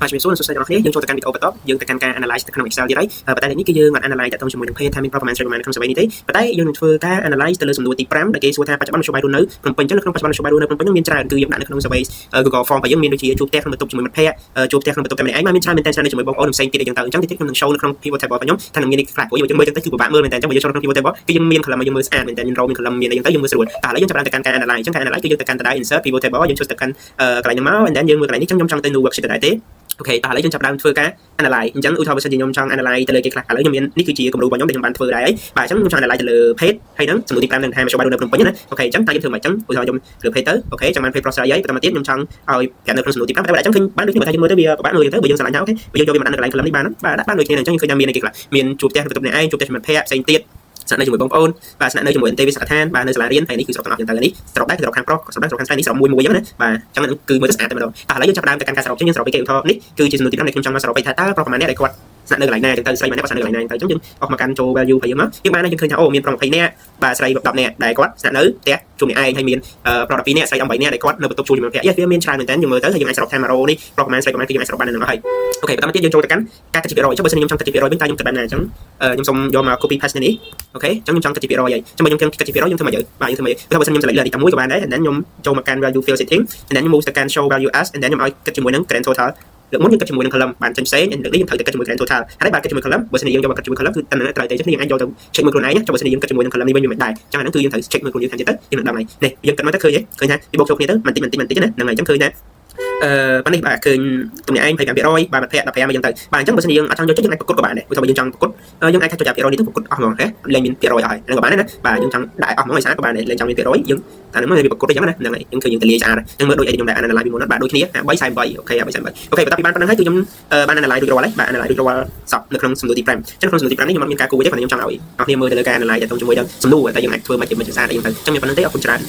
បាទជំរាបសួរលោកអ្នកយើងចូលទៅកាន់វីដេអូបន្តយើងទៅកាន់ការ analyze នៅក្នុង Excel ទៀតហើយប៉ុន្តែនេះគឺយើងអត់ analyze តាក់ទងជាមួយនឹង pay timing performance requirement ក្នុង survey នេះទេប៉ុន្តែយើងនឹងធ្វើការ analyze ទៅលើសំណួរទី5ដែលគេសួរថាបច្ចុប្បន្នមធ្យោបាយរស់នៅភ្នំពេញអញ្ចឹងនៅក្នុងបច្ចុប្បន្នមធ្យោបាយរស់នៅភ្នំពេញមានច្រើនគឺយើងដាក់នៅក្នុង survey Google Form របស់យើងមានដូចជាជួបផ្ទះក្នុងបន្ទប់ជាមួយមិត្តភ័ក្តិជួបផ្ទះក្នុងបន្ទប់តែម្នាក់ឯងមានច្រើនមែនតើច្រើនជាមួយបងប្អូនផ្សេងទៀតអញ្ចឹងទៅអញ្ចឹងតិចខ្ញុំនឹង show នៅក្នុង pivot table របស់ខ្ញុំថានឹងមាននេះខ្លះព្រោះយើងមើលទៅគឺពិបាកមើលមែនតើអញ្ចឹងបើយើងចូលក្នុង pivot table គឺយើងមាន column យើងមើលស្អាតមែនតើមាន row មាន column មានអីអញ្ចឹងទៅយើងមើលស្រួលតែឥឡូវយើងចាប់ផ្ដើមទៅកាន់ការ analyze អញ្ចឹងការ analyze គឺយើងទៅកាន់ទៅដែរ insert pivot table យើងចូលទៅកាន់កន្លែងហ្នឹងមក and then យើងមើលកន្លែងនេះខ្ញុំចង់ទៅ new worksheet ដែរទេអូខេតោះឥឡូវយើងចាប់ផ្ដើមធ្វើការ analyze អញ្ចឹងឧទាហរណ៍បើសិនជាខ្ញុំចង់ analyze ទៅលើគេខ្លះឥឡូវខ្ញុំមាននេះគឺជាគំរូរបស់ខ្ញុំដែលខ្ញុំបានធ្វើដែរហើយបាទអញ្ចឹងខ្ញុំចង់ analyze ទៅលើ page ហើយហ្នឹងសំណួរទី5នឹងថាមធ្យោបាយរស់នៅភ្នំពេញណាអូខេអញ្ចឹងតើយើងធ្វើម៉េចអញ្ចឹងឧទាហរណ៍ខ្ញុំលើ page ទៅអូខេអញ្ចឹងបាន page process អីបន្តមកទៀតខ្ញុំចង់ឲ្យកាត់នៅក្នុងសំណួរទី5តែបើអញ្ចឹងឃើញបានដូចគ្នាបើថាយើងមើលទៅវាពិបាកមើលទៅបើយើងឆ្លាញ់ណាអូខេបើយើងយកវាមកដាក់នៅកន្លែង column នេះបានបាទដាក់បានដូចគ្នាអញ្ចឹងឃើញថាមានអីគេខ្លះមានជួបផ្ទះបន្ទប់អ្នកឯងជួបផ្ទះមិត្តភ័ក្តិផ្សេងទៀតស្នាក់នៅជាមួយបងប្អូនបាទស្នាក់នៅជាមួយអន្តេវាសិកដ្ឋានបាទនៅសាលារៀនហើយនេះគឺស្រុកទាំងអស់ទាំងនេះស្រុកដែរស្រុកខាងប្រុសស្រុកដែរស្រុកខាងស្រីនេះស្រុកមួយអញ្ចឹងណាបាទអញ្ចឹងគឺមើលទៅស្អាតតែម្ដងតែឥឡូវយើងចាប់ដើមទៅកាន់ការសរុបចឹងយើងសរុបពីគេឧទាហរណ៍នេះគឺជាសំណួរទី5ដែលខ្ញុំចង់មកសរុបថាតើប្រុសប្រមាណអ្នកដែលគាត់ស្នាក់នៅកន្លែងណាចឹងទៅស្រីម្នាក់គាត់ស្នាក់នៅកន្លែងណាទៅអញ្ចឹងយើងអស់មកកាន់ចូល value របស់យើងមកយើងបានយើងឃើញថាអូមានប្រុស20នាក់បាទស្រី10នាក់ដែលគាត់ស្នាក់នៅផ្ទះជួបអ្នកឯងហើយមានប្រុស12នាក់ស្រី8នាក់ដែលគាត់នៅបន្ទប់ជួបជាមួយផ្ទះវាមានច្រើនមែនតើយើងមើលទៅហើយយើងអាចសរុបថា100នេះប្រុសប្រមាណស្រីប្រមាណគឺយើងអាចសរុបបាននឹងហើយអូខេបន្តមកទៀតយើងចូលទៅកាន់ការគិតជា%អញ្ចឹងបើសិនខ្ញុំចង់គិតជា%វិញតើខ្ញុំគិតបានណាអញ្ចឹងខ្ញុំសូមយកមក copy paste នេះអូខេអញ្ចឹងខ្ញុំចង់គិតជា%ហើយអញ្ចឹងបើខ្ញុំគិតជា%យើងធ្វើមកយើងបាទយើងធ្វើមកបើសិនខ្ញុំselect លើនេះតែមួយក៏បានដែរ and then ខ្ញុំចូលមកកាន់ value field setting and then ខ្ញុំ move ទៅកាន់ show value as and then ខ្ញុំឲ្យគិតជាមួយនឹង grand totalលើកមុនយើងគិតជាមួយនឹង column បានចេញផ្សេងលើកនេះយើងត្រូវតែគិតជាមួយ grand total ហើយបើគិតជាមួយ column បើសិនជាយើងយកមកគិតជាមួយ column គឺតែនឹងត្រូវតែចឹងយើងអាចយកទៅ check មើលខ្លួនឯងចុះបើសិនជាយើងគិតជាមួយនឹង column នេះវិញវាមិនដែរចឹងអាហ្នឹងគឺយើងត្រូវ check មើលខ្លួនយើងថែមទៀតទៅយើងនឹងដឹងហើយនេះយើងគិតមកទៅឃើញថាវាបូកចូលគ្នាទៅបន្តិចណាហ្នឹងហើយចឹងឃើញថាបាទនេះបាទឃើញទំនាក់ឯង 25% បាទមិត្តភ័ក្តិ 15 អញ្ចឹងទៅបាទអញ្ចឹងបើសិនជាយើងអត់ចង់យកចិត្តយើងអាចប្រកួតក៏បានដែរឧទាហរណ៍បើយើងចង់ប្រកួតយើងអាចចូលจาก%នេះទៅប្រកួតអស់ហ្មងណាលេងមាន%អស់ហើយហ្នឹងក៏បានដែរណាបាទយើងចង់ដាក់អស់ហ្មងឲ្យស្អាតក៏បានដែរលេងចង់មាន%យើងតែនឹងមកវាប្រកួតអញ្ចឹងណាហ្នឹងហើយយើងឃើញយើងទៅលាយស្អាតអញ្ចឹងមើលដូចខ្ញុំដែរ analyze ពីមុនបាទដូចគ្នា3 48អូខេ3 48អូខេបន្ទាប់ពីបានប៉ុណ្្នឹងហើយគឺខ្ញុំបាន analyze រួចរាល់ហើយបាទ analyze រួចរាល់សពនៅក្នុងសំណួរទី5អញ្ចឹងក្នុងសំណួរទី5នេះខ្ញុំអត់មានការគូទេប៉ុន្តែខ្ញុំចង់ឲ្យអ្នកគ្នាមើលទៅលើការ analyze ទៅជាមួយនឹងសំណួរតែយើងអាចធ្វើមកជាមិនស្អាតអីចឹងទៅអញ្ចឹងមានប៉ុណ្្នឹងទេអរគុណច្រើន